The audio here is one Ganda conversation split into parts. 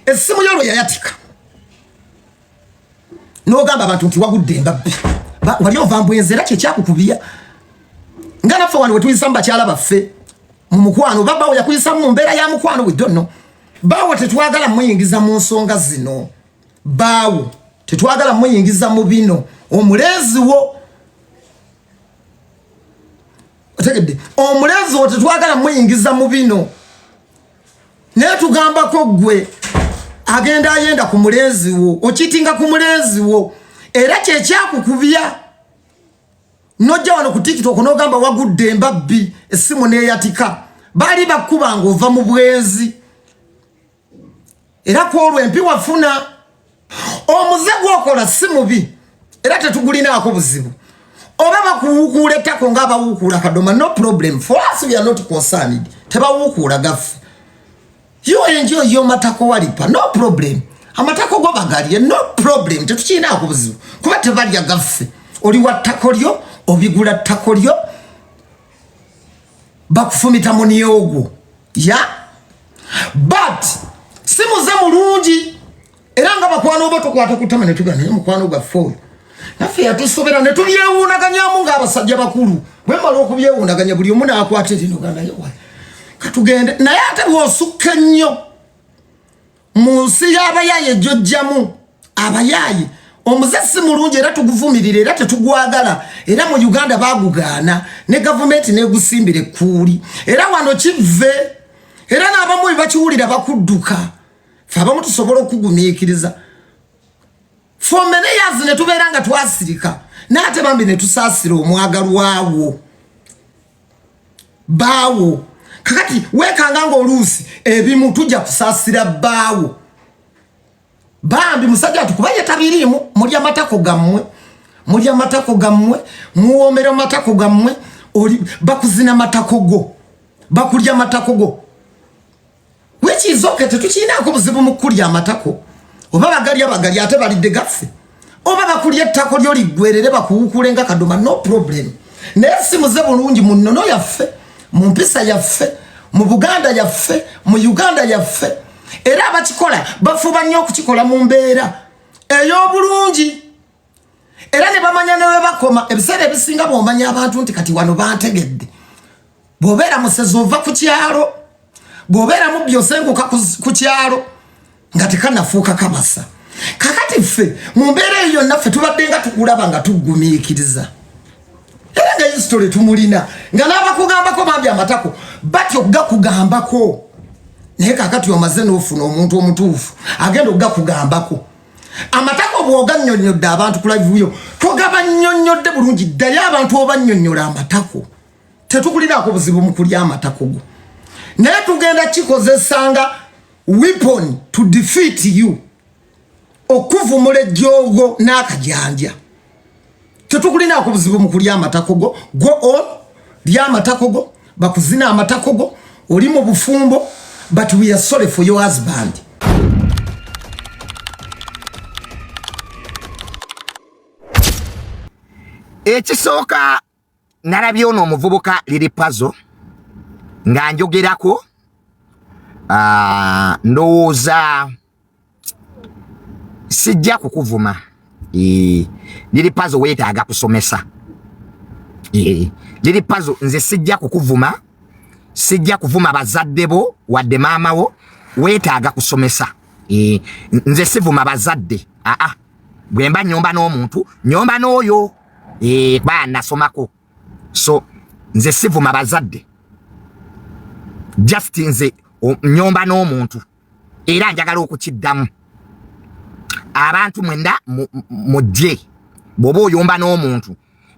essimu yolo yayatika n'ogamba abantu nti wagudde embabbi wali ovambwenzera kyekyakukubya nga naffe wano we tuyisa mu bakyala baffe mu mukwano babawo yakuyisa mu mbeera ya mukwano we don't know bawo tetwagala muyingiza mu nsonga zino bawo tetwagala muyingiza mu bino omulenzi wo otegedde omulenzi wo tetwagala muyingiza mu bino naye tugambako gwe agenda ayenda ku mulenzi wo okitinga ku mulenzi wo era kyekyakukubya nojja wano ku TikTok n'ogamba wagudde embabbi essimu neeyatika baali bakuba ng'ova mu bwenzi era kwolwo empi wafuna omuze gwokola si mubi era tetugulinaako buzibu oba bakuwukuula ettako ng'abawukuula kadoma no problem for us we are not concerned tebawukuula gaffe you enjoy your matako walipa no problem amatako go bagalye no problem tetukinaako buzibu kuba tebalya gaffe oli wa ttako lyo obigula ttako lyo bakufumita muniyogwo ya but simuze mulungi era nga bakwano obo tukwata kutama ne tugana naye mukwano gwaffe oyo naffe yatusobera ne tubyewuunaganyamu ng'abasajja bakulu bwe mala okubyewuunaganya buli omu naakwata erinogana yewa katugende naye ate bw'osukka ennyo mu nsi y'abayaaye ejjojjamu abayaaye omuze si mulungi era tuguvumirira era tetugwagala era mu Uganda baagugaana ne gavumenti neegusimbira ekkuuli era wano kive era n'abamu bakiwulira bakudduka fe abamu tusobola okugumiikiriza for many years ne tubeera nga twasirika n'ate bambi ne tusaasira omwagalwawo baawo kakati weekanga ng'oluusi ebimu tujja kusaasira baawo bambi musajja tukuba yetabiriimu mulya amatako gammwe muwoomera matako gammwe bakuzina matako go bakulya matako go which is okay tetukinaako buzibu mu kulya amatako oba bagalya ate balidde gaffe oba bakulya ettako lyo liggwerere bakuwukule nga kadoma no problem naye simuze bulungi mu nnono yaffe mu mpisa yaffe mu Buganda yaffe mu Uganda yaffe era abakikola bafuba nnyo okukikola mu mbeera ey'obulungi era ne bamanya newe bakoma ebiseera ebisinga bw'omanya abantu nti kati wano bantegedde bw'obeera musezi ova ku kyalo bw'obeera mubbi osenguka ku kyalo nga tekanafuuka kabasa kakati ffe mu mbeera eyo naffe tubadde nga tukulaba nga tuggumiikiriza era nga history tumulina nga n'abakugambako bambi amatako batyo gakugambako naye kakati omaze n'ofuna omuntu omutuufu agenda okugakugambako amatako bw'ogannyonnyodde abantu ku live yo togabannyonnyodde bulungi ddayo abantu obannyonnyola amatako tetukulinaako buzibu mu kulya amatako go naye tugenda kikozesanga weapon to defeat you okuvumula ejjoogo n'akajanja tetukulinaako buzibu mu kulya amatako go go on lya amatako go bakuzina amatako go oli mu bufumbo but we are sorry for your husband. Ekisooka nalabye ono omuvubuka liri puzzle nga njogerako ndowooza sijja kukuvuma liri puzzle weetaaga kusomesa liri puzzle nze sijja kukuvuma sijja kuvuma bazadde bo wadde maama wo weetaaga kusomesa nze sivuma bazadde bwe mba nnyomba n'omuntu nnyomba n'oyo kuba nasomako so nze sivuma bazadde just nze nnyomba n'omuntu era njagala okukiddamu abantu mwenda mujje bw'oba oyomba n'omuntu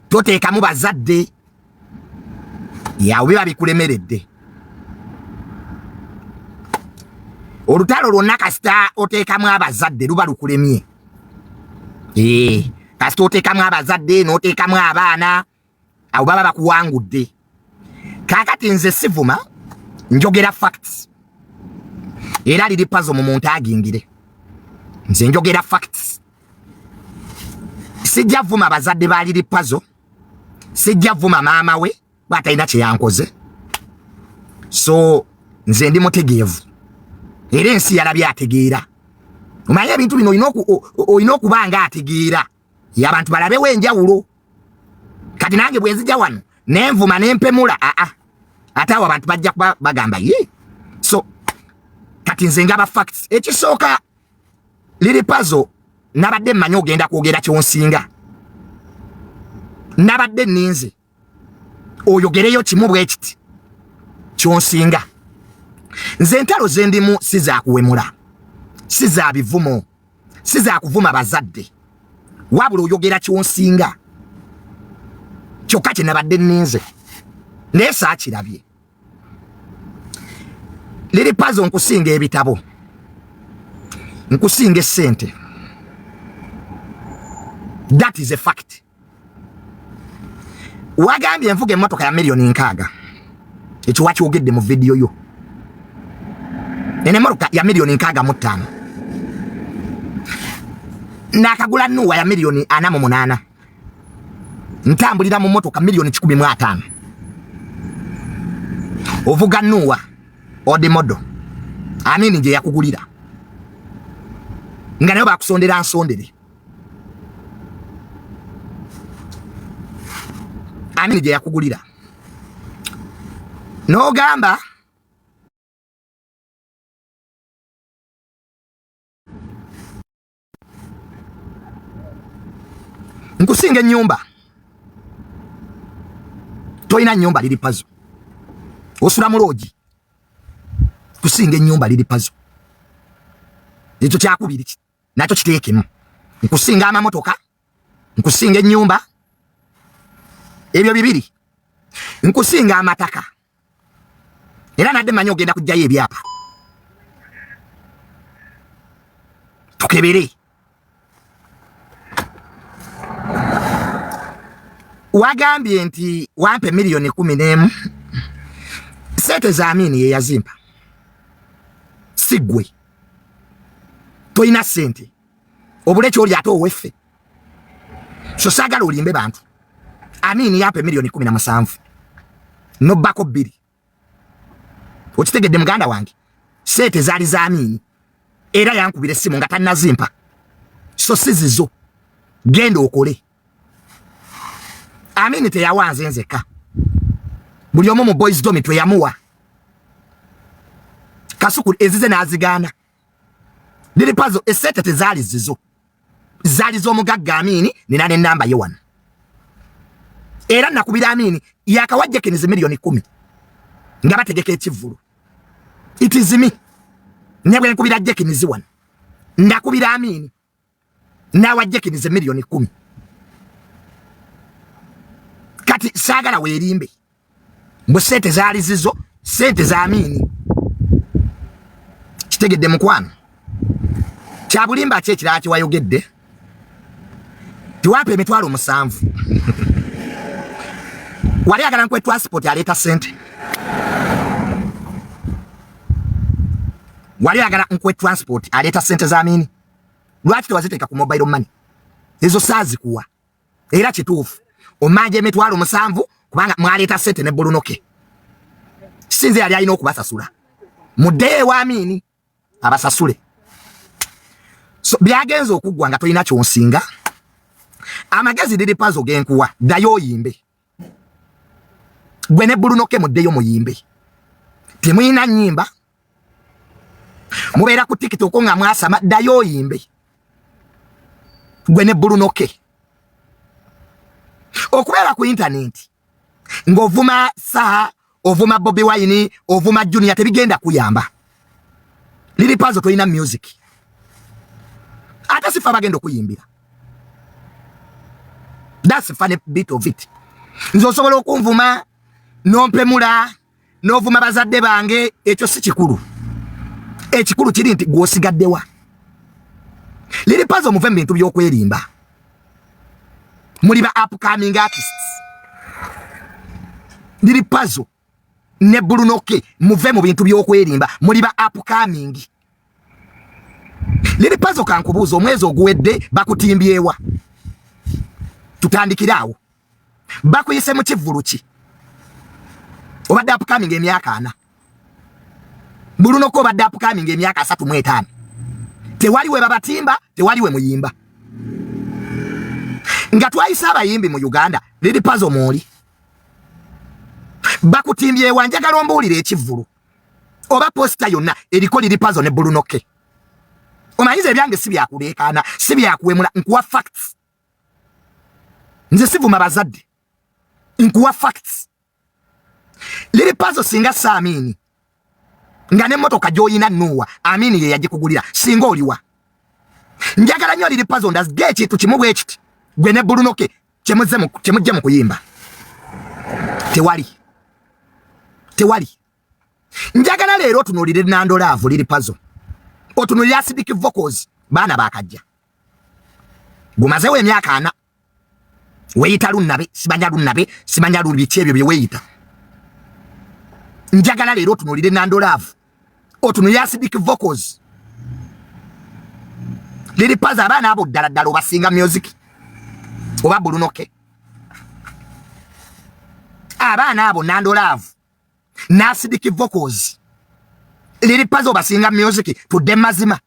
toteekamu bazadde yawe biba bikulemeredde olutalo lwonna kasita oteekamu abazadde luba lukulemye kasita oteekamu abazadde n'oteekamu abaana abo baba bakuwangudde kaakati nze sivuma njogera facts era liri puzzle mu muntu agingire nze njogera facts sijja vuma bazadde ba liri puzzle sijja vuma maama we batalina kye yankoze so nze ndi mutegeevu era ensi yalabye ategeera Umanye ebintu bino oyina okubanga ategeera y'abantu balabe wenjawulo. Kati nange bwenzija wano nenvuma nempemula ate awo abantu bajja kuba bagamba ye. So kati nze ngaba facts ekisooka Lily Puzzle nabadde mmanyi ogenda kwogera kyonsinga. Nabadde ninze oyogereyo kimu bwekiti kyonsinga. Nze entalo zendimu siza kuwemula, siza bivumo, siza kuvuma bazadde, wabula oyogera kyonsinga. Kyokka kye nabadde ninze naye saakirabye. Lily Puzzle nkusinga ebitabo, nkusinga essente. That is a fact. Wagambye envuga emmotoka ya miliyoni 6. Ekyo wakyogedde mu video yo. Ene emmotoka ya miliyoni 65. Nakagula Nuwa ya miliyoni 48. Ntambulira mu mmotoka miliyoni 15. Ovuga Nuwa Odimodo. Amini nje yakugulira. Nga nayo bakusondera nsondere. Amini je yakugulira. No gamba nkusinga nyumba. Toina nyumba Lily Puzzle. Osula muloji. Kusinga nyumba Lily Puzzle. Ekyo kyakubiri nakyo kiteekemu. Nkusinga amamotoka, nkusinga nyumba. Ebyo bibiri. Nkusinga amataka. Era nadde manyo ogenda kujjayo ebyapa. Tukebere. Wagambye nti wampe miliyoni 11. Sente za Amini ye yazimpa. Sigwe. Toina sente. Obule kyoli ato oweffe. So sagala olimbe bantu. Amini yampe miliyoni 17. No bako 2. Okitegedde muganda wange. Sente zaali za Amini. Era yankubira essimu nga tannazimpa. So sizizo. Genda okole. Amini teyawanze nzeka. Buli omu mu boys domi tweyamuwa. Kasuku ezize n'azigaana. Lily Puzzle esente tezaali zizo. Zaali z'omugagga Amini nina n'ennamba ye wano. Era nakubira Amini yakawajjekenize miliyoni 10. Nga bategeka ekivvulu. It is me. Nyabwe nkubira jekenize wano. Ndakubira Amini nawajjekenize miliyoni 10. Kati sagala weerimbe. Mbwe sente zaali zizo, sente za Amini. Kitegedde mukwano. Kyabulimba ki ekirala kiwayogedde? Tiwampe emitwalo 7. Wali agala nkwe transport aleeta sente. Wali agala nkwe transport aleeta sente za Amini. Lwaki tewaziteeka ku mobile money? Ezo saazi kuwa. Era kituufu. Omanje emitwalo 7 kubanga mwaleeta sente ne Bulunoke. Sinze yali alina okubasasula. Mudde wa Amini abasasule. So byagenze okuggwa nga tolina kyonsinga. Amagezi Lily Puzzle genkuwa dayo oyimbe. Gwe ne Bulunoke muddeyo muyimbe. Temuyina nnyimba. Mubeera ku TikTok nga mwasama dayo oyimbe. Gwe ne Bulunoke. Okubeera ku internet ng'ovuma Saha, ovuma Bobi Wine, ovuma Junior tebigenda kuyamba. Lily Puzzle toyina music. Ate sifa bagenda okuyimbira. That's a funny bit of it. Nze osobola okunvuma nompemula novuma bazadde bange, ekyo si kikulu. Ekikulu kiri nti gwosigaddewa. Lily Puzzle muve mu bintu by'okwerimba. Muli ba upcoming artists. Lily Puzzle ne Bulunoke muve mu bintu by'okwerimba. Muli ba upcoming. Lily Puzzle kankubuuza omwezi oguwedde bakutimbyewa. Tutandikiraawo. Bakuyise mu kivvulu ki? Obadde upcoming emyaka 4. Bulunoke obadde upcoming emyaka 35. tewali we babatimba tewali we muyimba nga twayisa abayimbi mu Uganda liri puzzle muli bakutimbye wanjagala ombuulire ekivulu oba posta yonna eriko liri puzzle ne bulunoke omanyiza ebyange si byakuleekaana si byakuwemula nkuwa facts nze sivuma bazadde nkuwa facts liri puzzle singa saamini nga n'emmotoka gy'oyina Nuwa Amini ye yagikugulira singa oliwa njagala nnyo liri puzzle ndazige ekintu kimu bwe kiti gwe ne bulunoke kyemujje mu kuyimba tewali njagala leero otunuulire Nando Love liri puzzle otunuulire Acidic Vocals baana bakajja gumazewo emyaka 4 weyita lunnabe simanya lubiki ebyo bye weyita njagala leero otunuulire Nando Love otunuulire Acidic Vocals liri puzzle abaana abo ddala obasinga music oba bulunoke abaana abo Nando Love Acidic Vocals liri puzzle basinga music tudde mazima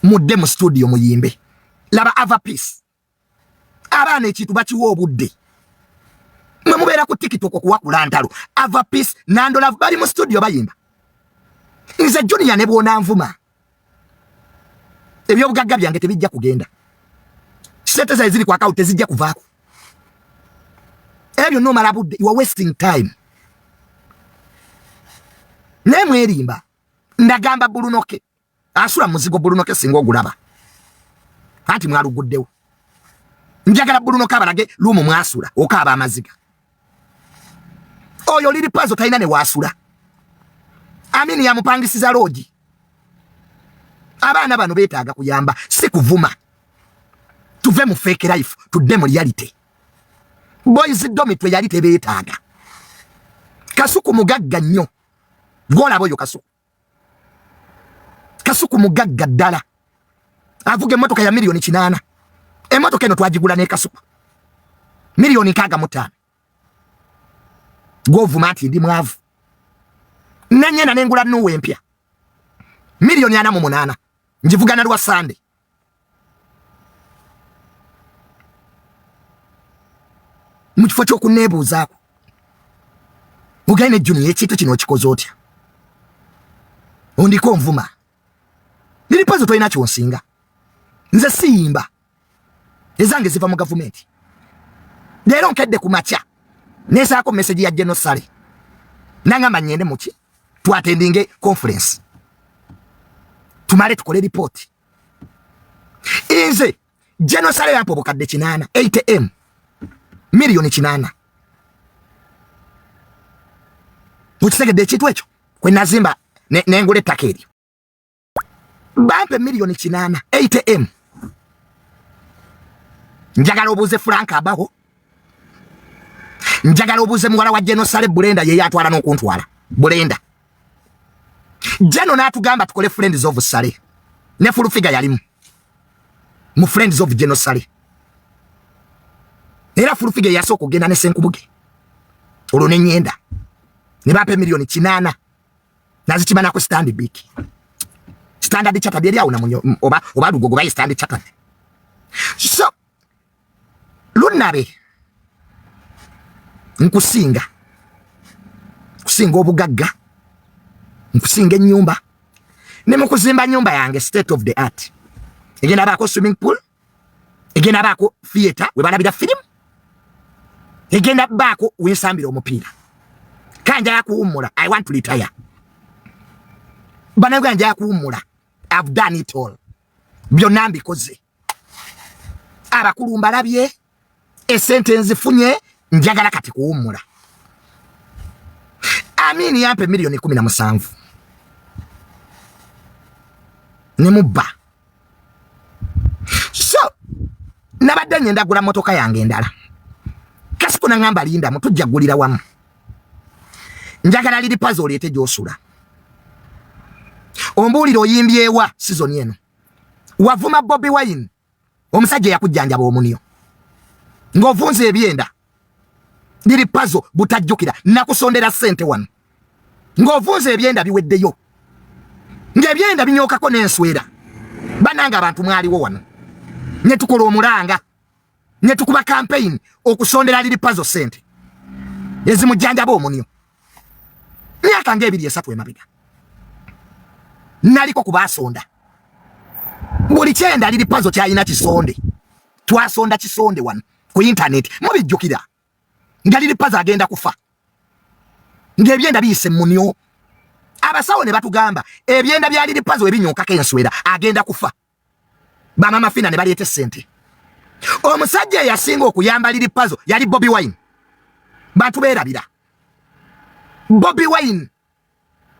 mudde mu studio muyimbe laba Avapeace abaana ekintu bakiwa obudde mwe mubeera ku TikTok okuwakula ntalo Avapeace Nando Love bali mu studio bayimba nze Junior ne bwona nvuma ebyobugagga byange tebijja kugenda sente za ziri ku account tezijja kuvaako ebyo no malabudde you are wasting time nemwe erimba ndagamba bulunoke asula muzigo bulunoke singo ogulaba ati mwaluguddewo njagala bulunoke abalage lumu mwasula okaaba amaziga oyo liri puzzle talina ne wasula Amini yamupangisiza loogi abaana bano beetaaga kuyamba si kuvuma tuve mu fake life tudde mu reality boys domi twe yali tebeetaaga Kasuku mugagga nnyo gola boyo Kasuku mugagga ddala avuga emmotoka ya milioni 8 emmotoka eno twagigula ne Kasuku milioni 65 govuma ati ndi mwavu nanyena nengula Nuwa empya milioni 48 njivugana lwa Sunday mukifo ky'okuneebuuzaako mugaine Junior ekintu kino okikoze otya ondiko nvuma liri puzzle toyina kyonsinga nze siyimba ezange ziva mu gavumenti leero nkedde ku makya nesaako message ya General Sale nangamba nyende muki twatendinge conference tumale tukole report inze General Sale yampo bukadde 8M milioni 8 mukitegedde ekintu ekyo kwe nazimba nengule takeri bampe milioni 8M njagala obuze Frank abaho njagala obuze muwala wa General Sale Bulenda ye yatwala n'okuntwala Bulenda Jeno n'atugamba tukole Friends of Sale ne full figure yalimu mu Friends of General Sale era full figure yasoko kugenda ne Senkubuge olwo ne nyenda ne bape milioni 8 nazikimana ko stand big standard chata bya yauna munyo oba lugogo bayi standard chata so lunabe nkusinga obugagga nkusinga ennyumba ne mukuzimba nyumba yange state of the art egenda bako swimming pool egenda bako theater we bana bida film egenda bako wensambira omupiira kanja yakuwumula I want to retire bana ganja yakuwumula I've done it all byonna mbikoze abakulu mbalabye esente nzifunye njagala kati kuwumula Amini yampe milioni 17 nemubba so nabadde ngenda gula motoka yange endala Kasuku nangamba linda mutujja gulira wamu njagala liri puzzle olete gyosula ombuuliro oyimbyewa season eno wavuma Bobby Wine omusajja yakujjanjaba omunio ng'ovunze ebyenda liri puzzle butajjukira nakusondera sente wano ng'ovunze ebyenda biweddeyo Ngebyenda binyokako n'enswera. Bananga abantu mwaliwo wano. Ne tukola omulanga. Ne tukuba campaign okusondera liri puzzle sente. Ezimujjanja omunyo. Myaka ng'ebiri esatu emabega. Naliko kubasonda. Buli kyenda liri puzzle kyalina kisonde. Twasonda kisonde wano ku internet. Mubijjukira. Nga liri puzzle agenda kufa. Ng'ebyenda biyise munyo. Abasawo ne batugamba ebyenda byali liri puzzle ebinyokako enswera agenda kufa. Bamama fina ne baleete sente. Omusajja yasinga okuyamba liri puzzle yali Bobi Wine. Bantu beerabira. Bobi Wine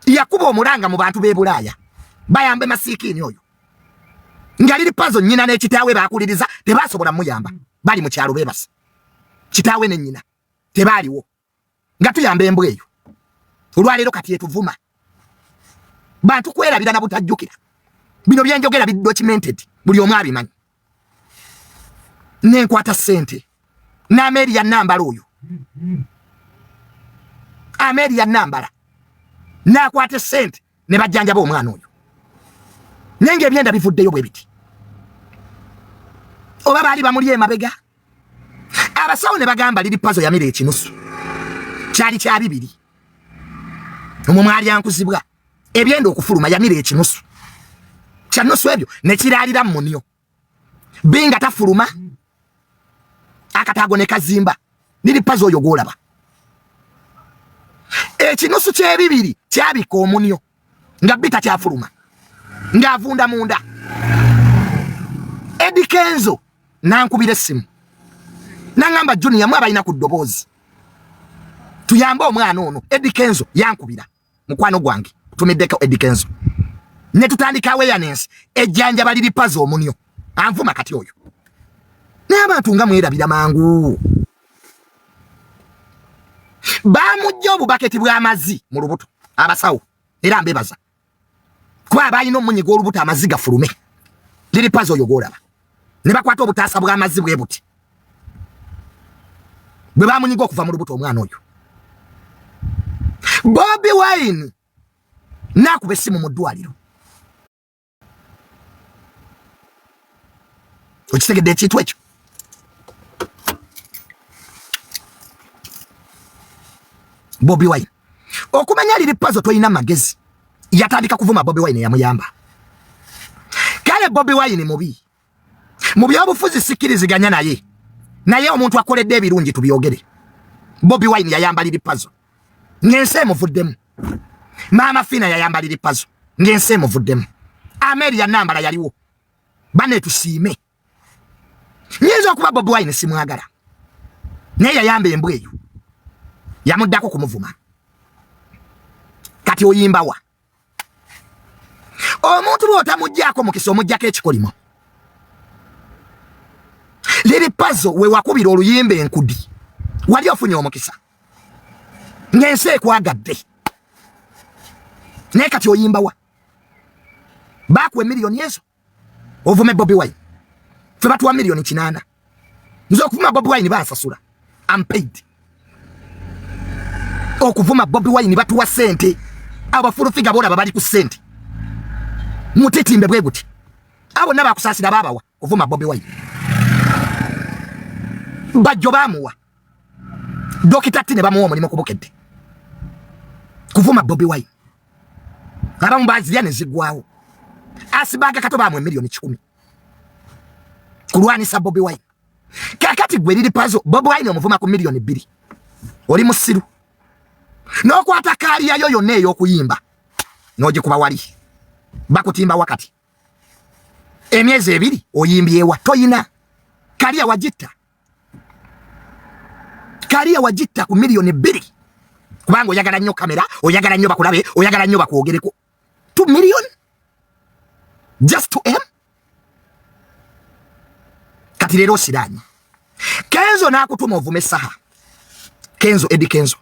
yakuba omulanga mu bantu b'Ebulaaya. Bayambe masiikini oyo. Nga liri puzzle nnyina n'ekitaawe baakuliriza tebaasobola muyamba. Bali mu kyalo beebase. Kitaawe ne nnyina tebaaliwo. Nga tuyamba embwa eyo. Olwaleero kati etuvuma. Bantu kwerabira na butajjukira. Bino byenjogera bi documented. Buli omu abimanyi. Nenkwata sente. N'ameeri ya nambala oyo. Ameeri ya nambala. N'akwata sente ne bajjanjaba omwana oyo. Nenge ebyenda bivuddeyo bwe biti. Oba baali bamuli emabega. Abasawo ne bagamba liri puzzle yamira ekinusu. Kyali kya bibiri. Omwo mwali yankuzibwa. Ebyenda okufuluma yamira ekinusu. Kya nusu ebyo ne kiraalira munyo. Binga tafuluma. Akataago ne kazimba. Liri puzzle oyo gwolaba. Ekinusu ky'ebibiri kyabika omunyo. Nga bita kyafuluma. Ng'avunda munda. Eddie Kenzo nankubira essimu. Nangamba Junior mwe abalina ku ddoboozi. Tuyambe omwana ono. Eddie Kenzo yankubira. Mukwano gwange. Tumiddeko Eddie Kenzo. Ne tutandika awareness ejjanja liri puzzle omunyo. Anvuma kati oyo. N'abantu nga mwerabira mangu. Bamujja obubaketi bw'amazzi mu lubuto. Abasawo. Era mbebaza. Kuba abalina omunyiga olubuto amazzi gafulume. Liri puzzle oyo gwolaba. Ne bakwata obutaasa bw'amazzi bwe buti. Bwe bamunyiga okuva mu lubuto omwana oyo. Bobi Wine nakuba essimu mu ddwaliro. Okitegedde ekintu ekyo? Bobi Wine. Okumanya liri puzzle toyina magezi. Yatandika kuvuma Bobi Wine yamuyamba. Kale Bobi Wine mubi. Mu byobufuzi sikkiriziganya naye. Naye omuntu akoledde ebirungi tubyogere. Bobi Wine yayamba liri puzzle. Ngense muvuddemu. Mama Fina yayamba liri puzzle. Ngense muvuddemu. Ameeri ya nambala yaliwo. Bane tusiime. Nyinza okuba Bobi Wine simwagala. Naye yayamba embwa eyo. Yamuddako kumuvuma. Kati oyimba wa. Omuntu bw'otamuggyako mukisa omuggyako ekikolimo. Liri puzzle we wakubira oluyimba enkudi. Wali ofunye omukisa. Ngense ekwagadde. Naye kati oyimba wa. Bakuwe miliyoni ezo. Ovume Bobi Wine. Fe batuwa miliyoni 8. Nzo okuvuma Bobi Wine bansasula. I'm paid. Okuvuma Bobi Wine batuwa sente. Abafulufiga bola babali ku sente. Mutitimbe bwe guti. Abo naba kusasira babawa okuvuma Bobi Wine. Bajjo bamuwa. Dokita tine bamuwa omulimu kubukedde. Kuvuma Bobi Wine. Abamu bazirya ne zigwawo. Asibaga kato bamwe miliyoni 10. Kulwanisa Bobi Wine. Kakati gwe liri puzzle Bobi Wine omuvuma ku miliyoni 2. Oli musiru. N'okwata kaliya yo yonna ey'okuyimba. N'ogikuba wali. Bakutimba wakati. Emyezi 2 oyimbyewa toyina. Kaliya wajitta. Kaliya wajitta ku miliyoni 2. Kubanga oyagala nnyo kamera, oyagala nnyo bakulabe, oyagala nnyo bakwogereko. 2 million? Just to him? Kati leero siranyi. Kenzo n'akutuma ovume saha. Kenzo Eddie Kenzo.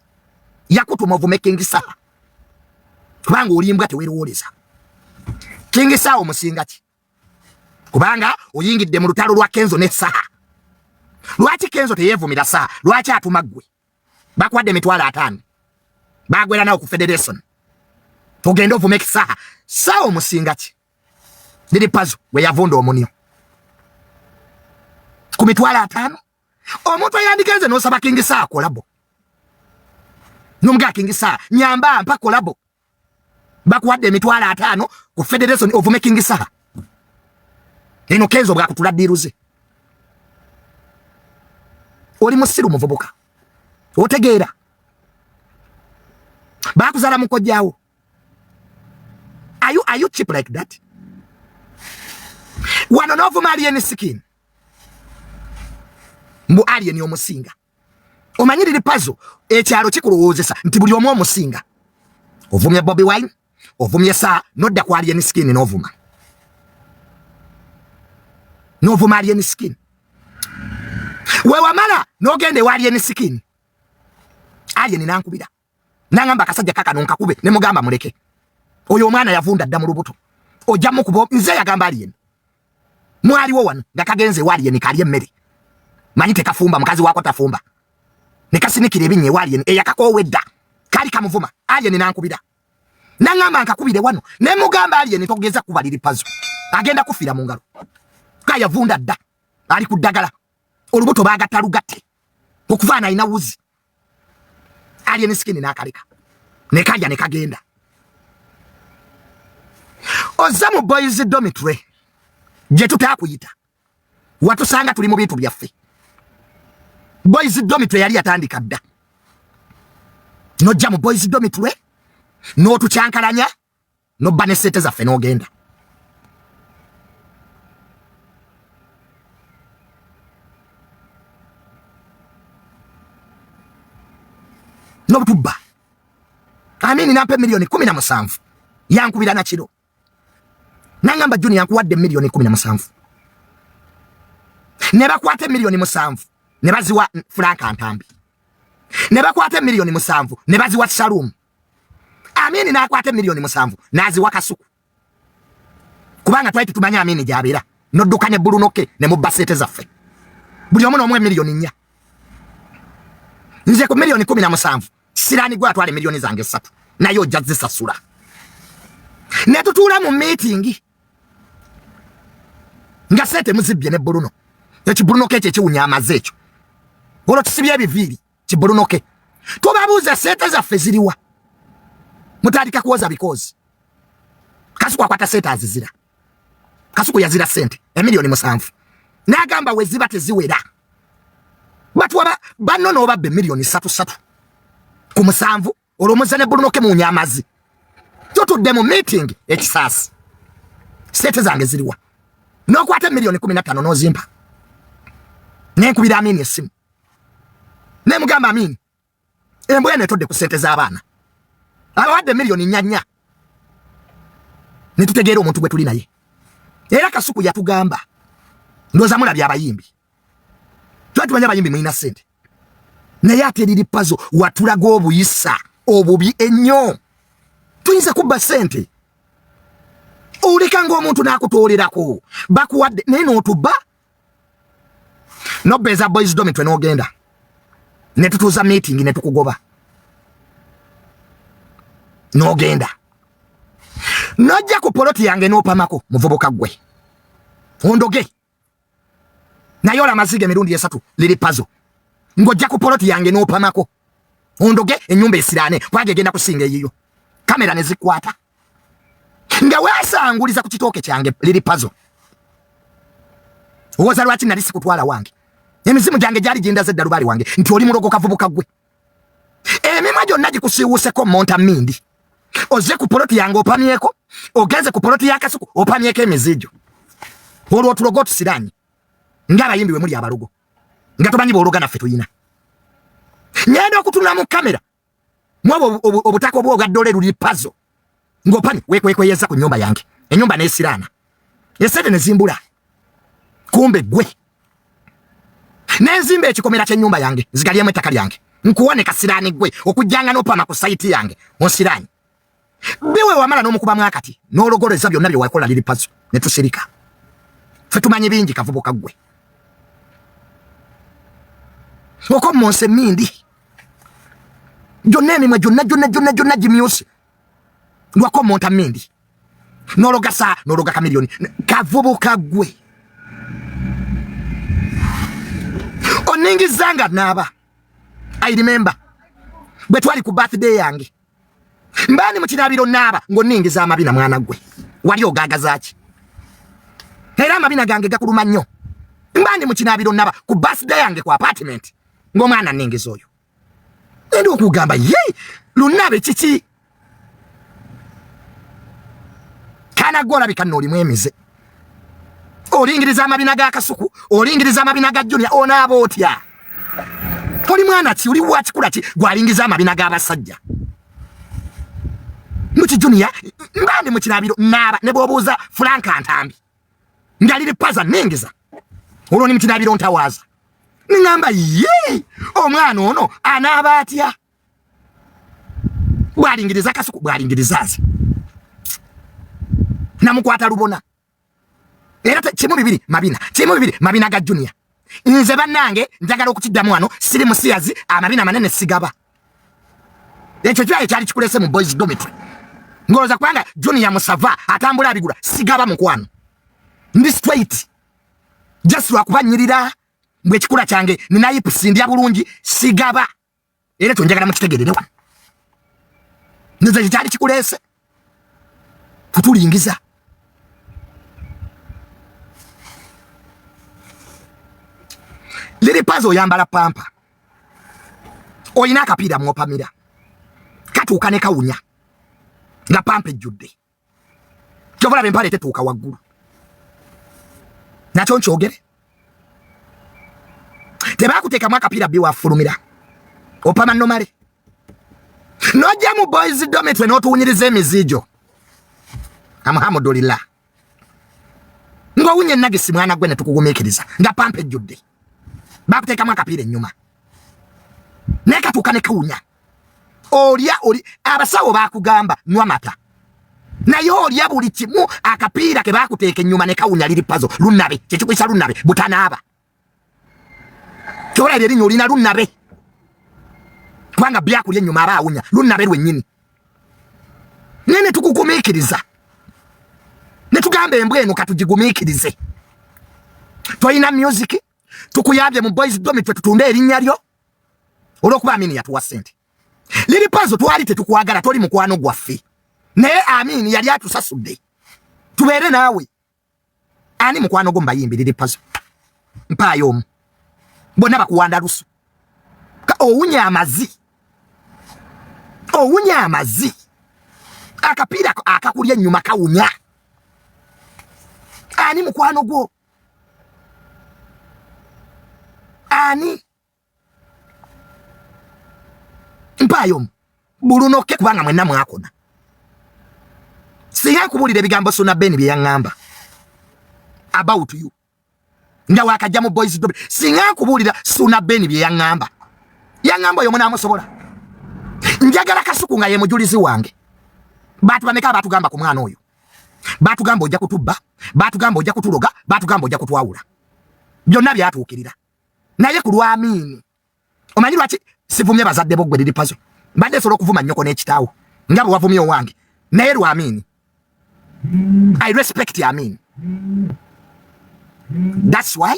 Yakutuma ovume King Saha. Kubanga olimbwa teweerowoleza. King Saha omusinga ki? Kubanga oyingidde mu lutalo lwa Kenzo ne Saha. Lwaki Kenzo teyeevumira Saha? Lwaki atuma ggwe? Bakwadde emitwalo 5. Bagwera nawo ku Federation. Tugende ovume Saha. Sao musingati. Lili puzzle we yavunda omunyo. Kumitwala atano. Omuntu yandikenze no saba kingisa kolabo. Numga kingisa nyamba mpa kolabo. Bakuwadde emitwala atano ku Federation of Making Saha. Eno kenzo bwa kutula diruze. Oli musiru muvubuka. Otegeera. Bakuzala mukojjawo. Are you cheap like that? Wano novu alien skin. Mbu alien omusinga. Omanyirire puzzle ekyalo kikulowozesa nti buli omu omusinga. Ovumye Bobby Wine, ovumye saa nodda ku alien skin novuma. Novuma alien skin. Wewamala nogende wa alien skin. Alien nankubira. Nangamba kasajja kaka nonkakube ne mugamba muleke. Oyo omwana yavunda dda mu lubuto. Ojja mukubo nze yagamba alien. Mwali wo wano ngakagenze wa alien kali emmere. Manyite kafumba mukazi wako tafumba. Nekasinikire binye wa alien eyakakowedda. Kali kamuvuma alien nankubira. Nangamba nkakubire wano ne mugamba alien togeza kubaliri puzzle. Agenda kufira mu ngalo. Kaya vunda dda. Ali kuddagala. Olubuto bagatalugate. Okuvaana ina wuzi. Alien skin nakaleka. Nekajja nekagenda. Ozamu boys dormitory. Je tutakuyita. Watusanga tuli mu bintu byaffe. Boys dormitory yali atandika dda. Nojja mu boys dormitory. No tucyankalanya. No banesete zaffe n'ogenda. No tubba. Amini nampe milioni 17. Yankubira na kiro. Nangamba Junior yankuwadde milioni 17. Neba kwate milioni 7. Nebaziwa Frank Antambi. Neba kwate milioni 7. Nebaziwa Salum. Amini na kwate milioni 7. Naziwa Kasuku. Kubanga twaitu tumanya amini jabira. Noddukanye bulunoke ne mu basete zaffe. Buli omu n'omwe milioni 4. Nze ku milioni 17. Sirani gwa atwale milioni zange 3. Nayo jazze sasula. Ne tutula mu meeting. Nga sete muzibye ne Bruno. Ekiburuno ke kyewunya amazecho. Olo tisibye ebiviri kiburuno ke. Tubabuza sete za feziriwa. Mutandika kuoza because. Kasuku akwata sete azizira. Kasuku yazira sente emilioni 7. Nagamba weziba teziwera. Batwa banono obabbe milioni 3 ku 7 olomuza ne Bruno ke munya amazi. Tutudde mu meeting ekisasi. Sete zange ziriwa. Nokwata milioni 15 nozimpa. Nenkubira amini esimu. Ne mugamba amini. Emboya netodde ku sente z'abaana. Abawadde milioni 4. Nitutegeera omuntu gwe tuli naye. Era Kasuku yatugamba. Ndoza mulabye abayimbi. Twatubanya abayimbi mulina sente. Naye ate liri puzzle watulaga obuyisa obubi ennyo. Tuyinza kubba sente. Oleka ng'omuntu n'akutoolerako. Bakuwadde naye n'otubba. No beza boys dormitory n'ogenda. Ne tutuuza meeting ne tukugoba. N'ogenda. Nojja ku poloti yange n'opamako muvubuka gwe. Ondoge. Nayola amazige mirundi 3 liri puzzle. Ngojja ku poloti yange n'opamako. Ondoge ennyumba esirane kwage genda kusinga eyiyo. Kamera ne zikwata. Nga weesanguliza ku kitooke kyange liri puzzle. Owoza lwaki nali sikutwala wange. Emizimu gyange gyali gindaze ddalubali wange nti oli mulogo kavubuka gwe. Emima gyonna gikusiiwuseko monta mindi. Oze ku poloti yange opamyeko, ogenze ku poloti ya Kasuku opamyeko emizijo. Olwo otulogo tusiranye. Ng'abayimbi we muli abalugo. Nga tomanyi boologa naffe tuyina. Ngenda okutula mu kamera. Mwabo obutako bwogaddole luli puzzle. Ng'opani wekweyeza ku nnyumba yange. Ennyumba n'esiraana. Esente ne zimbula. Kumbe gwe. Nenzimba ekikomera ky'ennyumba yange zigalyemu ettaka lyange. Nkuwone kasiraani gwe okujjanga n'opama ku sayiti yange onsiranye. Biwe wamala n'omukubamu akati n'ologoleza byonna bye wakola liri puzzle ne tusirika. Ffe tumanyi bingi kavubuka gwe. Okommonse mindi. Gyonna emimwe gyonna gimyuse. Lwakommonta mindi. nologa kamilioni kavubu kagwe oningi zanga naba I remember bwe twali ku birthday yange mbani mu kinabiro naba ngo ningi za mabina mwana gwe wali ogagazaaki era mabina gange gakuluma nnyo mbani mu kinabiro naba ku birthday yange ku apartment ngo mwana ningi zoyo ndi okugamba ye lunabe kiki kana gola bikanoli mwemize olingiriza amabina ga kasuku olingiriza amabina ga Junior onabo otya oli mwana ki oli wakikula ki gwalingiza amabina ga basajja muti Junior mbandi mu kinabiro naba ne bobuuza Frank Antambi ngalire paza ningiza olwo ni mu kinabiro ntawaza ningamba ye omwana ono anaba atya bwalingiriza kasuku bwalingirizazi namukwata lubona era kimu bibiri mabina ga Junior nze bannange njagala okukiddamu wano siri musiyazi amabina manene sigaba ekyo kyali kikulese mu boys dormitory ngoloza kwanga Junior musava atambula abigula sigaba mukwano ndi straight just wakubanyirira mbwe kikula kyange ninayi pusindya bulungi sigaba era tonjagala mukitegerere wano nze kyali kikulese kutulingiza liri pazo yambala pampa oyina akapiira mwopamira katuuka ne kawunya nga pampa ejjudde kyovola bempale tetuuka waggulu nakyo nkyogere tebakuteekamu akapiira biwafulumira opama nomale nojja mu boys dormitory n'otuwunyiriza emizijo alhamdulillah ng'owunya ennagisi mwana gwe ne tukugumiikiriza nga pampa ejjudde bakuteekamu akapiira ennyuma naye katuuka ne kawunya olya abasawo bakugamba nywa mata naye olya buli kimu akapiira ke bakuteeka ennyuma ne kawunya liri pazo lunabe kyekikuyisa lunabe butanaaba kyobola erinnya olina lunabe kubanga byakulya ennyuma aba awunya lunabe lwennyini naye ne tukugumiikiriza ne tugamba embwa eno katugigumiikirize twalina music tukuyambye mu boys dormitory tutunde erinnya lyo olw'okuba Amini yatuwa ssente liri pazo twali tetukwagala toli mukwano gwaffe naye Amini yali atusasudde tubeere naawe ani mukwano gwo mbayimbi liri pazo mpaayo omu bonna bakuwanda lusu owunya amazi akapiira akakulya ennyuma kawunya ani mukwano gwo ani mpayo bulunoke kubanga mwenna mwakona singa kubulira ebigambo Suna Ben bye yaŋŋamba about you nga wakajja mu boys dormitory singa kubulira Suna Ben bye yaŋŋamba oyo munaamusobola njagala kasuku nga ye mujulizi wange bantu bameka batugamba ku mwana oyo batugamba ojja kutubba batugamba ojja kutuloga batugamba ojja kutwawula byonna byatuukirira naye ku lwa Amini omanyi lwaki sivumye bazadde boggwe liri pazo mbadde sobola okuvuma nnyoko n'ekitaawo nga bwe wavumye owange naye lwa Amini I respect Amini that's why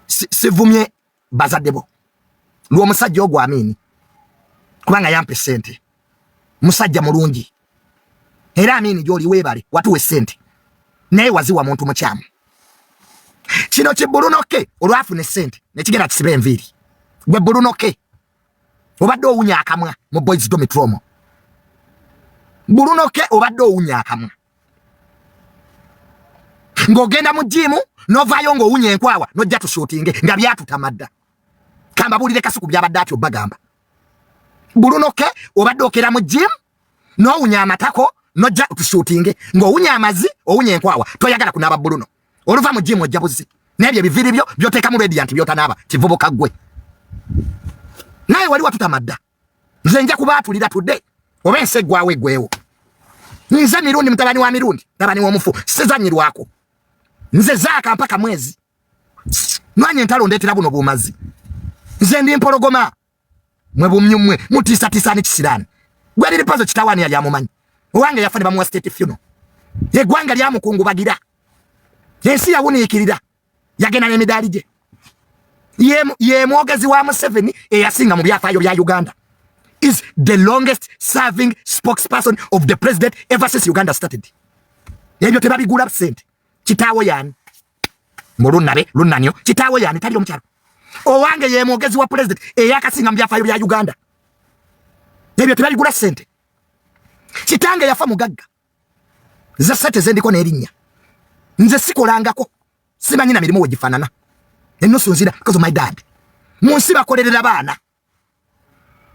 sivumye bazadde bo lw'omusajja ogwo Amini kubanga yampe ssente musajja mulungi era Amini gy'oli weebale watuwe ssente naye waziwa muntu mukyamu kino kibulunoke olwafuna essente nekigenda kisiba enviiri gwe bulunoke obadde owunya akamwa mu boys dormitory omwo bulunoke obadde owunya akamwa ng'ogenda mu jimu novaayo ng'owunya enkwawa nojja tushootinge nga byatutamadda kambabulire kasuku byabadde atyo bagamba bulunoke obadde okera mu jimu n'owunya amatako nojja tushootinge ng'owunya amazi owunya enkwawa toyagala kunaaba buluno oluva mu jimu ojja buzzi n'ebyo ebiviiri byo byoteekamu radiant byotanaaba kivubuka ggwe naye wali watutamadda nze nja kubaatulira tudde oba ensi eggwawo eggwewo nze mirundi mutabani wa mirundi tabani w'omufu sizanyirwako nze zaaka mpaka mwezi nwanye entalo ndeetera buno bumazi nze ndi mpologoma mwe bumyumwe mutisa tisani kisirani gwe lili pazo kitawani ya yamumanyi owange yafane bamuwa state funeral ye gwanga lya mukungu bagira yensi yawunikirira yagena ne medali je ye mwogezi wa Museveni eyasinga mu byafaayo bya Uganda is the longest serving spokesperson of the president ever since Uganda started. Ebyo tebabigula sente kitawo yani Mulunabe lunanyo kitawo yani tali omukyalo owange ye mwogezi wa president eyakasinga mu byafaayo bya Uganda ebyo tebabigula sente kitange yafa mugagga za sente zendiko n'erinnya nze sikolangako simanyi na mirimo wegifanana enoso nzira because of my dad munsi bakolerera baana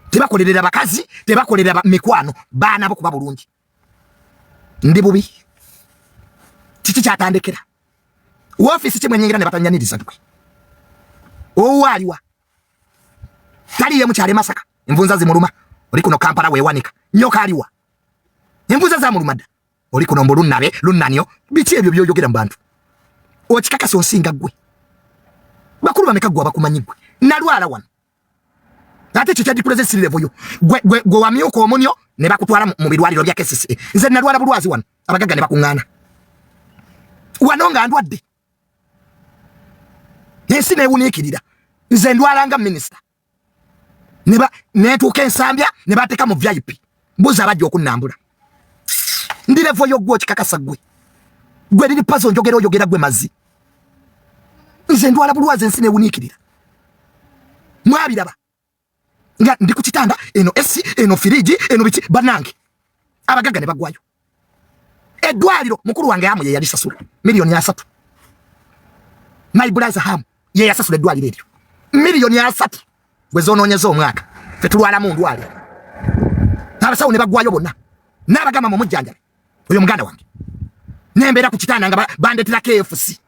tebakolerera bakazi tebakolerera mikwano baana bo kuba bulungi ndi bubi kiki kyatandekera office kimwe nyingira ne batanyaniriza twe owaliwa tali ye mukyale Masaka envunza zimuluma oli kuno Kampala wewanika nyoka aliwa envunza za mulumada oli kuno Mbulunabe lunanyo biki ebyo byoyogera mu bantu okikakasa onsinga gwe bakulu bamekagwa bakumanyigwe nalwala wano ate kyo kyadi presence level yo gwe wamyuka omunyo ne bakutwala mu birwaliro bya KCCA nze nalwala bulwazi wano abagaga ne bakungana wano nga ndwadde yensi ne wunikirira nze ndwala nga minister netuuka ensambya ne bateka mu VIP mbuza abajja okunnambula ndi level yo gwo kikakasa gwe lili pazo njogera oyogera gwe mazi nze ndwala bulwazi ensi ne wunikirira mwabiraba nga ndi ku kitanda eno esi eno firiji eno biki banange abagaga ne bagwayo edwaliro mukuru wange yamu ye yali sasula milioni 3 my brother ham ye yasasula edwaliro eryo milioni 3 gwe zononyeza omwaka fe tulwala mu ndwaliro abasawo ne bagwayo bonna n'abagama mu mujjanjale oyo muganda wange nembera ku kitanda nga bandetera KFC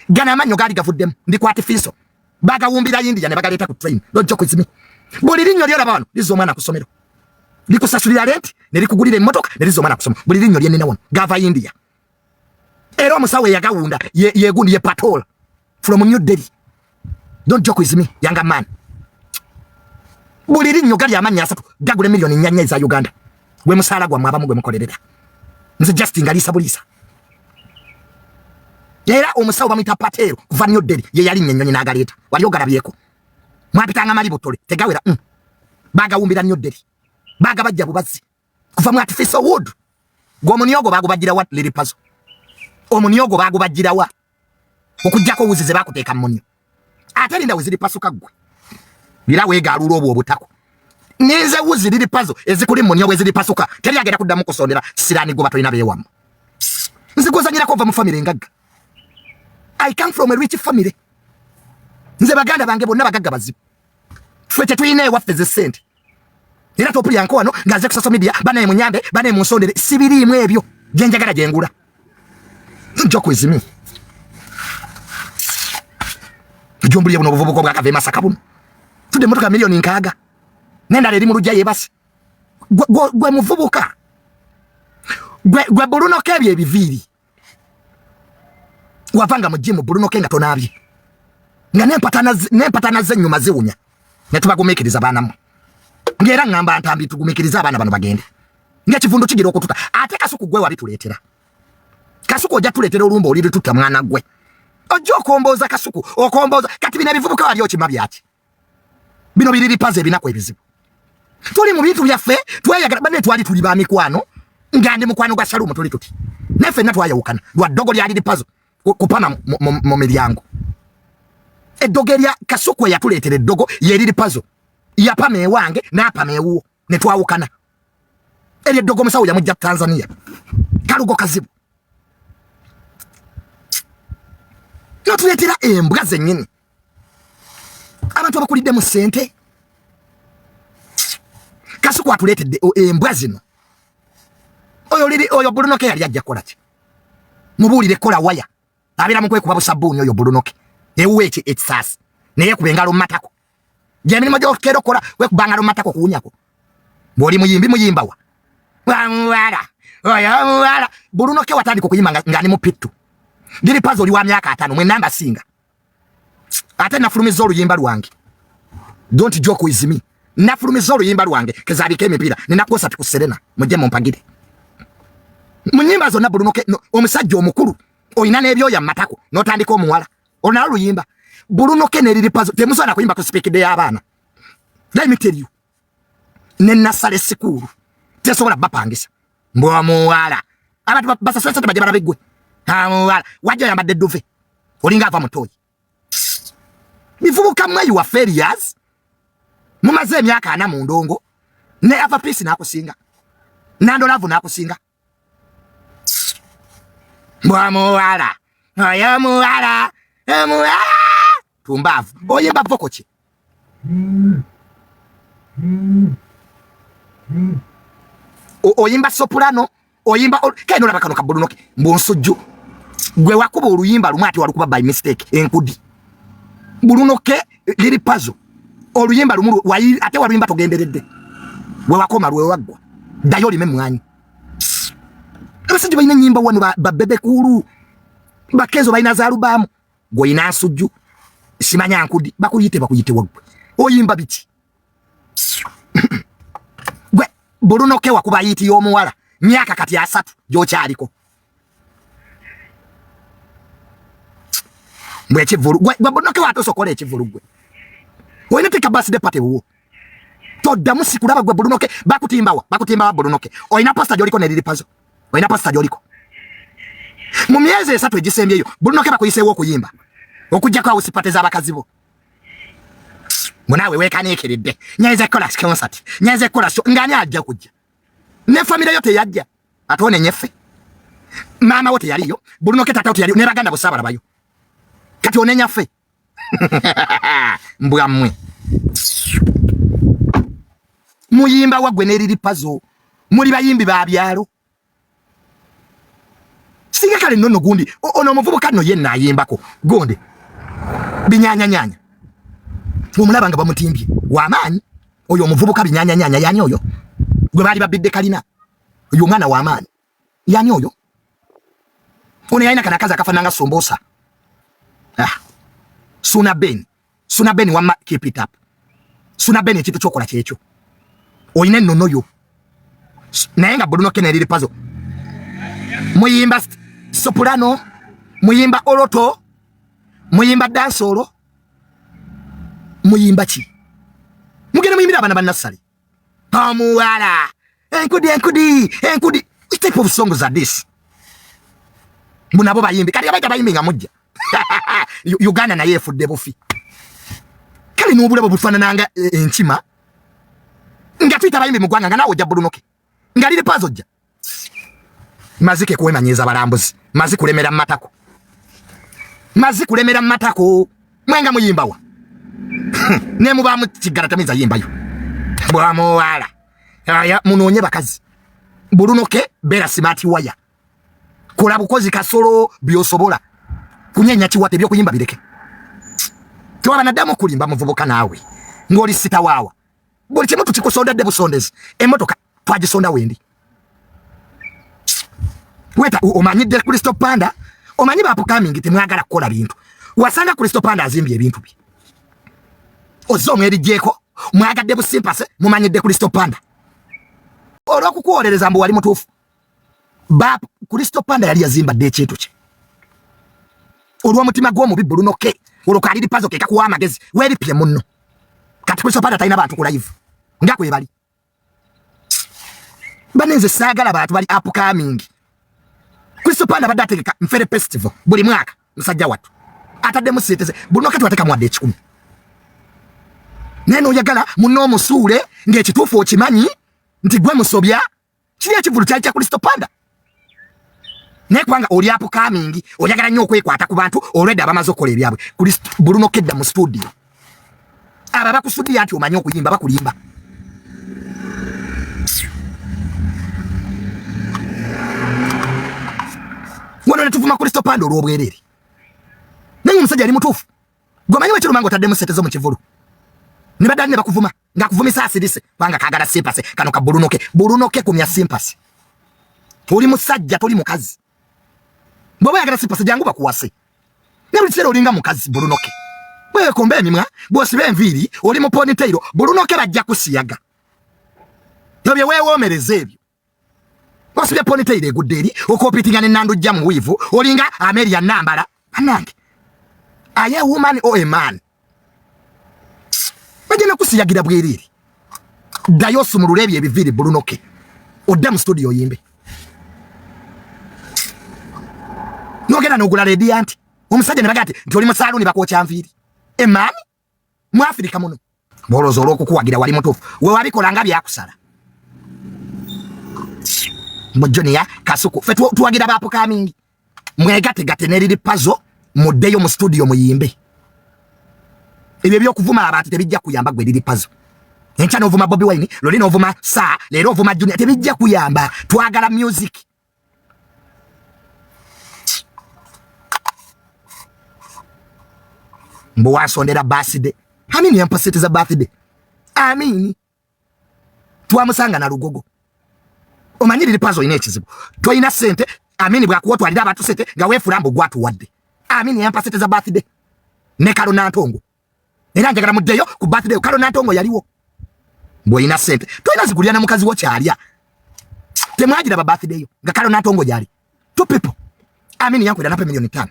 gana amanyo gali gavuddemu ndi kwati fiso bagawumbira yindi ne bagaleta ku train lojjo kwizimi buli linyo lyera bano lizo mwana kusomero likusasulira rent ne likugulira emmotoka ne lizo mwana kusoma buli linyo lyenne nawon gava India era omusawe yagawunda yegundi ye patrol from New Delhi don't joke with me young man buli linyo gali amanya 3 gagule milioni 4 za Uganda gwe musala gwa mwaba mugwe mukolerera nze just ngalisa bulisa era omusawo bamita patero kuva New Delhi ye yali nnyonyi nagaleta wali ogalabyeko mwapitanga mali botole tegawera bagawumbira New Delhi baga bajja bubazi kuva mu artificial wood gwo munyogo bagubagira wat lili pazo omunyogo bagubagira wa okujjako wuzize bakuteeka munyo ate linda wuziri pasuka gwe bila wegalula obwo obutako ninze wuzi lili pazo ezikuli munyo weziri pasuka teri agera kuddamu kusondera sirani go batolina bewamu nzigozanyira kova mu family ngaga I come from a rich family nze baganda bange bonna bagagga bazibu fete tuyine waffe ze sente era topuli yanko wano ngaze ku social media bana emunyambe bana emunsondere sibiri imwe ebyo jenjagala jengula njoko izimi jombuliye buno buvubuko bwa kave Masaka buno tude motoka milioni nkaga nenda leli mu lujja yebasi gwe muvubuka gwe Buluno kebye ebiviri wavanga mu gym Buluno kenga tonabye nga nempatana zenyuma ziwunya netubagumikiriza bana mu ngera ngamba ntambi tugumikiriza abana bano bagende nga kivundo kigira okututa ate Kasuku gwe wabituletera Kasuku ojja tuletera olumba oliri tutta mwana gwe ojja okomboza Kasuku okomboza kati bina bivubuka wali okimabya ati bino biriri paze binako ebizibu tuli mu bintu byaffe tweyagala bane twali tuli ba mikwano ngande mukwano gwa Shalumu tuli tuti nefe natwayawukana lwa dogo lyali lipazo kupana mu miryango edogeria Kasuku yatuletera eddogo yeriri pazo yapame wange napame wuo netwawukana eri eddogo musawo yamujja Tanzania kalugo kazibu natuletera embwa zennyini abantu abakulidde mu sente Kasuku atuletedde embwa zino oyo Buluno yali ajja kola ki mubuulire kola waya abira mu kwekuba busabbuuni oyo Buluno ewuweki ekisasi naye kubengalo matako jemirimu gyokero kola wekubangalo matako kuwunyako bwoli muyimbawa wala Buluno watandika okuyimba nga ni mupittu liri pazo oli wa myaka 5 mwe namba singa ate nafulumiza oluyimba lwange don't joke with me nafulumiza oluyimba lwange kezabika emipira ninakosa tukuserena mujje mumpagire munyimba zonna Bulunoke omusajja omukulu oyina n'ebyoya matako n'otandika omuwala onalo luyimba Bulunoke neriri pazo temusobola kuyimba ku speak day y'abaana. Let me tell you nenasale sikulu tesobola bapangisa mbwa muwala abantu basasasa baje barabegwe muwala wajja yambadde duve olinga ava mutoyi bivubuka mwe you are failures mumaze emyaka ana mu ndongo ne ava peace nakusinga nando lavu nakusinga mbwa muwala oya muwala tumbavu oyimba voko ki oyimba soprano oyimba kendo labakano ka Bulunoke mbonsujju gwe wakuba oluyimba lumati walukuba by mistake enkudi Bulunoke liri puzzle oluyimba lumuru ate waluyimba togenderedde gwe wakoma lwe wagwa dayo lime mwanyi abasajja balina nyimba wano babebe kulu bakezo balina za alubamu gwe ina nsujju simanya nkudi bakuyite wagwe oyimba biti gwe Bulunoke wakuba yiti y'omuwala myaka kati 3 gyokyaliko mbwe ekivulu gwe Bulunoke watosokola ekivulu gwe oyina teka birthday party wo toddamu sikulaba gwe Bulunoke bakutimbawa Bulunoke oyina pasta gyoliko neriri pazo oyina pasta gyoliko mu myezi 3 egisembyeyo Bulunoke bakuyiseewo okuyimba okujjako awo sipateza abakazi bo munawe wekaneekeredde nyaze kola concert nyaze kola show ngani ajja kujja ne family yote yajja atone nyefe mama wote yaliyo Bulunoke tata wote yaliyo ne baganda busabala bayo kati onenya fe mbwa mmwe muyimba wagwe neriri pazo muri bayimbi ba byalo singa kale nonno gundi ono muvubuka no yenna ayimbako gonde binyanya omulaba nga bamutimbye wamaanyi oyo omuvubuka binyanya yani oyo gwe bali babidde kalina oyo mwana wamaanyi yani oyo ono yalina kana kaza akafananga sombosa Suna Ben wama keep it up Suna Ben ekintu kyokola kyekyo oyina ennono yo naye nga Bulunoke neriri pazo muyimba soprano muyimba oloto muyimba dansolo muyimba ki mugene muyimbira abana bannasale muwala enkudi what type of songs are this munabo bayimbi kali abaita bayimbi nga mujja Uganda naye efudde bufi kali n'obulabo bufaanananga enkima nga twita bayimbi mu ggwanga nga naawe ojja Bulunoke nga liri pazo ojja mazike kuwemanyiza balambuzi mazikulemera matako mwenga muyimbawa ne mubamu kigala tamiza yimbayo bwa muwala aya munonye bakazi Bulunoke bera smart waya kola bukozi kasolo byosobola kunyenya kiwate byo kuyimba bireke tuwa banadamu kulimba muvubuka nawe ngoli sita wawa buli kimu tukikusonda de busondezi emotoka twagisonda wendi weta omanyide Kristo Panda omanyi ba upcoming temwagala kukola bintu wasanga Kristo Panda azimbye ebintu bi ozo mweri jeko mwagadde busimpase mumanyide Kristo Panda olwokukuwolereza mbu wali mutuufu ba Kristo Panda yali yazimba de kintu kye olw'omutima gw'omubi Bulunoke olukaliri pazo keka kuwa amagezi weripye munno kati Kristo Panda talina bantu ku live nga kwebali banenze saagala bantu bali upcoming Kristo Panda badde ategeka Nfere Festival buli mwaka musajja watu atadde musiiteze Bulunoke twateka mwadde 10 neno oyagala munno omusuule ng'ekituufu okimanyi nti gwe musobya kiri ekivulu kyali kya Kristo Panda ne kwanga oli upcoming oyagala nnyo okwekwata ku bantu olwedde abamaze okukola ebyabwe Bulunoke dda mu studio aba bakusudia nti omanyi okuyimba bakulimba wano netuvuma Kristo Panda olw'obwerere naye omusajja ali mutuufu gwomanyi wekirumango otaddemu setezo mu kivulu ne badali ne bakuvuma ng'akuvumisa asirise kwanga kagala simpase kano ka Bulunoke kumya simpase oli musajja toli mukazi bw'oba yagala simpase jangu bakuwase ne buli kiseera olinga mukazi Bulunoke Bwe kombe emimwa bwosiba enviiri oli mu ponytail bulunoke bajja kusiyaga tobye weewomereza ebyo bwosibye ponytail egudde eri okoopitinga ne nandujja mu wiivu olinga Amelia Nambala anange aye woman or a man bajja nakusiyagira bweriri ddayo osumulula ebyo ebiviiri bulunoke odda mu studio yimbe nogenda n'ogula radiant omusajja ne bagati nti oli mu saaluuni bakwokya nviiri emaani mu Afirika muno boloza olw'okukuwagira wali mutuufu we wabikola nga byakusala Mujoniya Kasuku fe tuwagira baapuka mingi mwegategate neriri pazo muddeyo mu studio muyimbe ebyo by'okuvuma abantu tebijja kuyamba gwe liri pazo enkya n'ovuma Bobi Wine loli n'ovuma Saa leero ovuma Junior tebijja kuyamba twagala music mbu wasondera birthday amini yampasete za birthday amini twamusanga na Lugogo omanyiri lipazo ine ekizibu toyina sente amini bwakuwotwalira abantu sente nga weefulambo gwatuwadde amini yampasete za birthday ne Kalo Nantongo era njagala muddeyo ku birthday Kalo Nantongo yaliwo bwoyina sente toyina zigulira ne mukazi wo kyalya temwagira ba birthday yo nga Kalo Nantongo yali two people amini yankwera nape milioni 5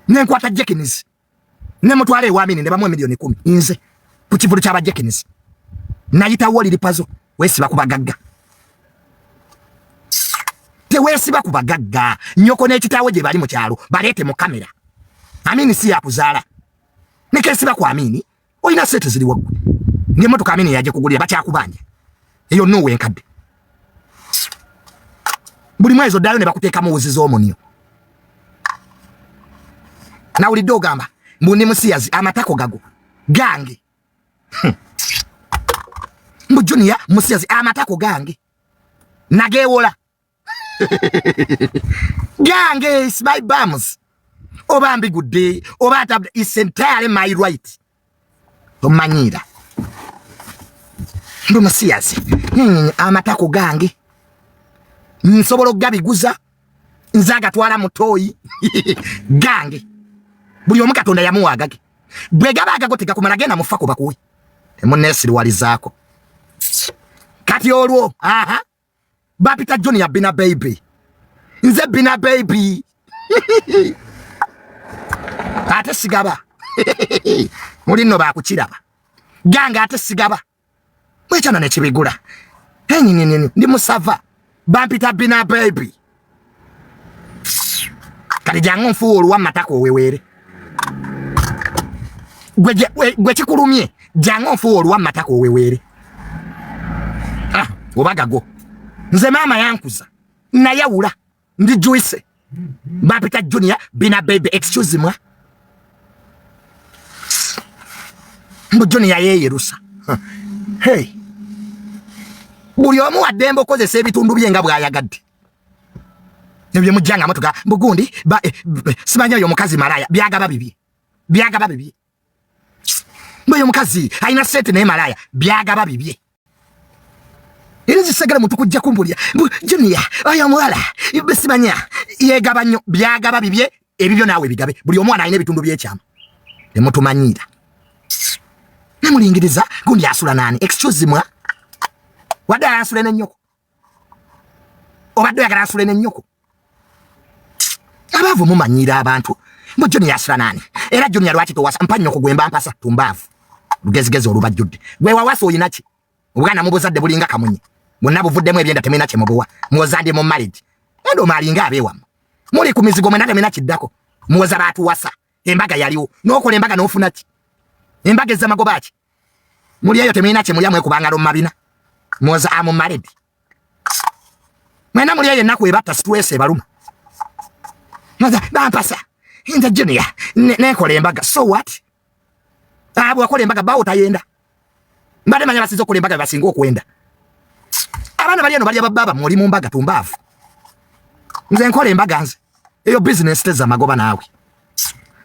nenkwata Jekins ne mutwale ewaamini ne bamwe milioni 10 nze ku kivulu ky'aba Jekins nayita woli lipazo wesiba kubagagga tewesiba kubagagga nyoko n'ekitaawo gye bali mu kyalo baleete mu kamera amini si yakuzaala nekesiba ku amini olina sente ziri waggwe ng'emmotoka amini yajja kugulira bakyakubanja eyo nuwe enkadde buli mwezi oddayo ne bakuteekamu wuzi z'omunyo nawulidde ogamba mbundi musiyazi amatako gago gange mbu Junior musiyazi amatako gange nagewola gange is my bums oba mbigudde oba atabde is entirely my right omanyira mbu musiyazi amatako gange nsobola okugabiguza nze agatwala mutoyi gange buli omu Katonda yamuwaagage bwe gaba agago tegakumala genda mufa kuba kuwe temuneesiriwalizaako kati olwo bapita Junior Bina baby nze Bina baby ate sigaba muli nno baakukiraba ganga ate sigaba mwekyana nekibigula ndi musava bampita Bina baby kati jangu nfuwa oluwa matako oweweere gwe kikulumye jangu nfuwa oluwa matako oweweere obagago nze maama yankuza nayawula ndi Joyce bapita Junior Bina baby excuse me mbu Junior yeyerusa hey buli omu waddembe okozesa ebitundu bye nga bw'ayagadde ebyo mujjanga motoka mbugundi simanya oyo mukazi malaya byagaba bibye mboyo mukazi ayina sente naye malaya byagaba bibye era zisagala muntu kujja kumbulya Junior oyo muwala simanya yegaba nnyo byagaba bibye ebibyo naawe bigabe buli omwana ayina ebitundu by'ekyama temutumanyira nemulingiriza gundi asula nani excuse mwa wadde asule n'ennyoko obadde oyagala asule n'ennyoko abaavu mumanyira abantu mbu Junior asula nani era Junior lwaki towasa mpa nnyoko gwemba mpasa tumbaavu lugezigezi olubajjudde gwe wawasa oyina ki obwana mubuzadde bulinga kamunye bonna buvuddemu ebyenda temina kye mubuwa muwoza ndi mu marriage endo maalinga abeewamu muli ku mizigo mwena temina kiddako muwoza baatuwasa embaga yaliwo n'okola embaga n'ofuna ki embaga ez'amagoba ki muli eyo temina kye mulya mwekubangalo mu mabina muwoza amu married mwena muli eyo ennaku ebatta stress ebaluma bampasa nze Junior nekola embaga so what bwakola embaga bawo tayenda mbadde manya basinza okola embaga basinga okwenda abaana bali eno balya bababa muli mu mbaga tumbaavu nze nkola embaga nze eyo business teza magoba naawe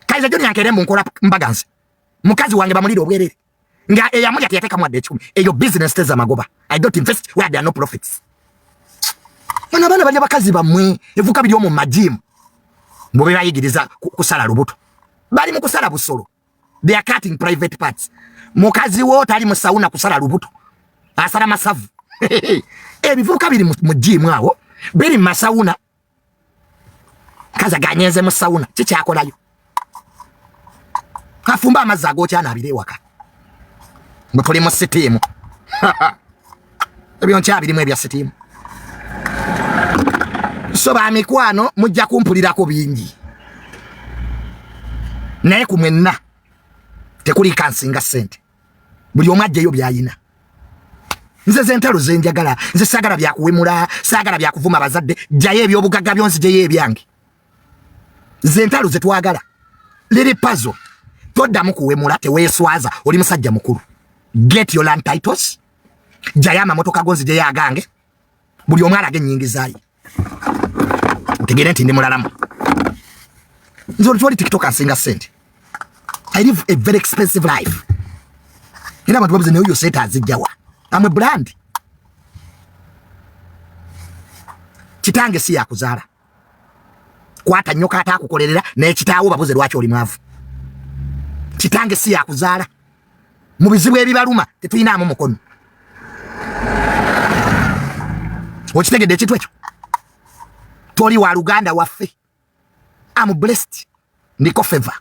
kaiza Junior nkerembu nkola mbaga nze mukazi wange bamulira obwerere nga eyamulya teyateeka mwadde 10 eyo business teza magoba I don't invest where there are no profits mana abaana balya bakazi bammwe evuka biri omu majimu Mbobe bayigiriza kusala lubuto. Bali mu kusala busolo. They are cutting private parts. Mukazi wo tali mu sauna kusala lubuto. Asala masavu. Ebivuka biri mu gym awo. Biri mu sauna. Kaza ganyeze mu sauna. Chichi akolayo. Kafumba amazago cyana abire waka. Mutuli mu sitimu. Ebyo nkyabirimu ebya sitimu. So ba mikwano mujja kumpulira ko bingi. Naye kumwenna tekuli kansinga sente. Buli omajje yo byayina. Nze zentalo zenjagala, nze sagala bya kuwemula, sagala bya kuvuma bazadde, jaye ebyobugaga byonzi jaye ebyange. Zentalo zetwagala. Liri puzzle. Toda mu kuwemula teweeswaza oli musajja mukuru. Get your land titles. Jayama motoka gonzi jaye agange. Buli omwala genyingi zayi. Tegere nti ndi mulalamu. Nzo twali TikTok asinga sente. I live a very expensive life. Ina bantu babuze neyo seta azijjawa. I'm a brand. Kitange si yakuzala. Kwata nyoka atakukolerera ne kitaawo babuze lwaki oli mwavu. Kitange si yakuzala. Mu bizibu ebibaluma tetulina mu mukono. Okitegedde ekintu ekyo. Toli wa Luganda waffe. I'm blessed. Ndiko favor.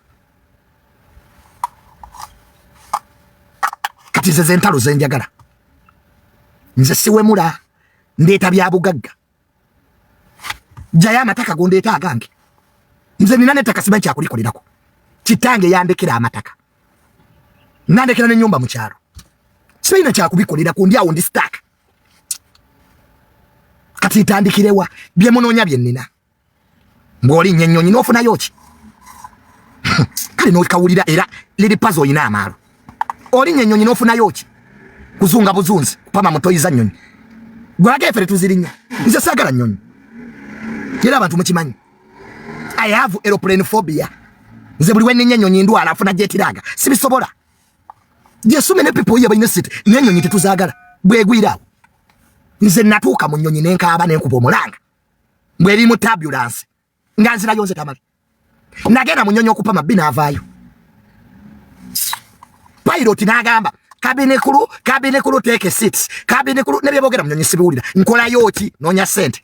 Kati ze zentalo zenjagala. Nze siwemula. Ndeeta bya bugagga. Jaya amataka gondeeta agange. Nze nina netaka simanyi kyakulikolirako. Kitange yandekera amataka. Nandekera n'ennyumba mu kyalo. Sirina kyakubikolera ku ndi awo ndi stack. Kati tandikirewa bye munoonya bye nnina. Ng'oli nnyonyi n'ofunayo ki? Kale n'okawulira era liri puzzle oyina amaalo. Oli nnyonyi n'ofunayo ki? Kuzunga buzunzi kupama mutoyiza nnyonyi. Gwage fere tuzirinya. Nze saagala nnyonyi. Era abantu mukimanyi. I have aeroplane phobia. Nze buli wenninya nnyonyi ndwala afuna jetiraga. Sibisobola. There's so many people here by city. Nnyonyi tetuzaagala. Bwegwiraawo. Nze natuuka mu nnyonyi n'enkaaba n'enkuba omulanga. Bw'eri mu turbulence. Nga nzirayo nze tamali. Nagenda mu nnyonyi okupa mabbi n'avaayo. Pilot n'agamba kabine kulu take a seat. Kabine kulu ne byeboogera mu nnyonyi sibiwulira. Nkolayo ki noonya ssente.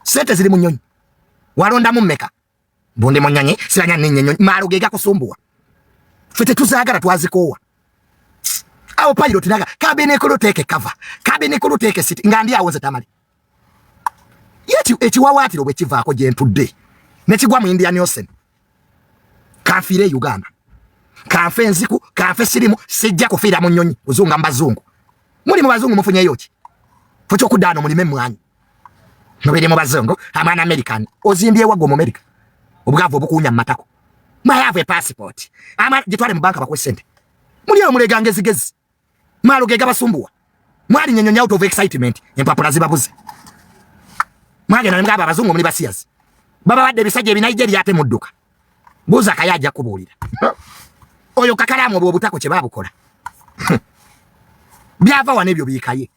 Ssente ziri mu nnyonyi. Walondamu mmeka. Bonde mu nnyonyi siranya n'ennyonyi maalo ge gakusumbuwa. Ffe tetuzaagala twazikoowa. Awo pilot naga kabine kulu take cover. Kabine kulu take a seat. Nga ndi awo nze tamali. Yeti ekiwawaatiro bwe kivaako gye ntudde. Ne kigwa mu Indian Ocean. Kanfiire Uganda. Kanfe enziku, kanfe sirimu, sijja kufiira mu nnyonyi, uzunga mbazungu. Muli mu bazungu mufunyeyo ki? Ffe kyokuddaano mulime mmwanyi. Mubiri mu bazungu, amwana American, ozimbye waggo mu America. Obugaavu obukuunya mu matako. I have a passport. Gitwale mu banka bakuwe ssente. Muli eyo mulega ngezigezi. Maalo ge gabasumbuwa. Mwali nnyonyonya out of excitement, empapula zibabuze. Mwagenda ne mugamba abazungu muli basiyazi. Baba wadde ebisajja ebinayijeeri ate mudduka. Buuza Kaya ajja kubuulira. Oyo kakalaamu obw'obutako kye baabukola. Byava wano ebyo biikaye.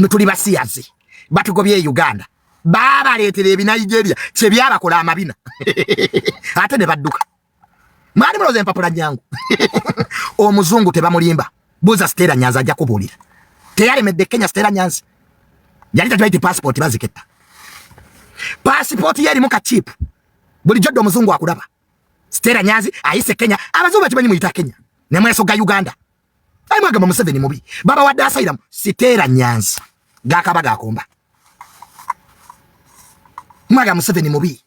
Tuli basiyazi. Batugobye Uganda. Baabaleetera ebinayijeeriya kye byabakola amabina. Ate ne badduka. Mwali mulowooza empapula nnyangu. Omuzungu tebamulimba. Buuza Stella Nyanzi ajja kubuulira. Teyalemedde Kenya Stella Nyanzi. Yali tatuwaite passport baziketta. Passport ye erimu kachipu. Bulijjo dda omuzungu akulaba. Stella Nyanzi ayise Kenya. Abazungu bakimanyi muyita Kenya. Ne mwesoga Uganda. Ayi mwagamba Museveni mubi. Baba wadde asayiramu Stella Nyanzi. Gakaba gakomba. Mwagamba Museveni mubi.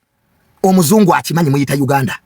Omuzungu akimanyi muyita Uganda.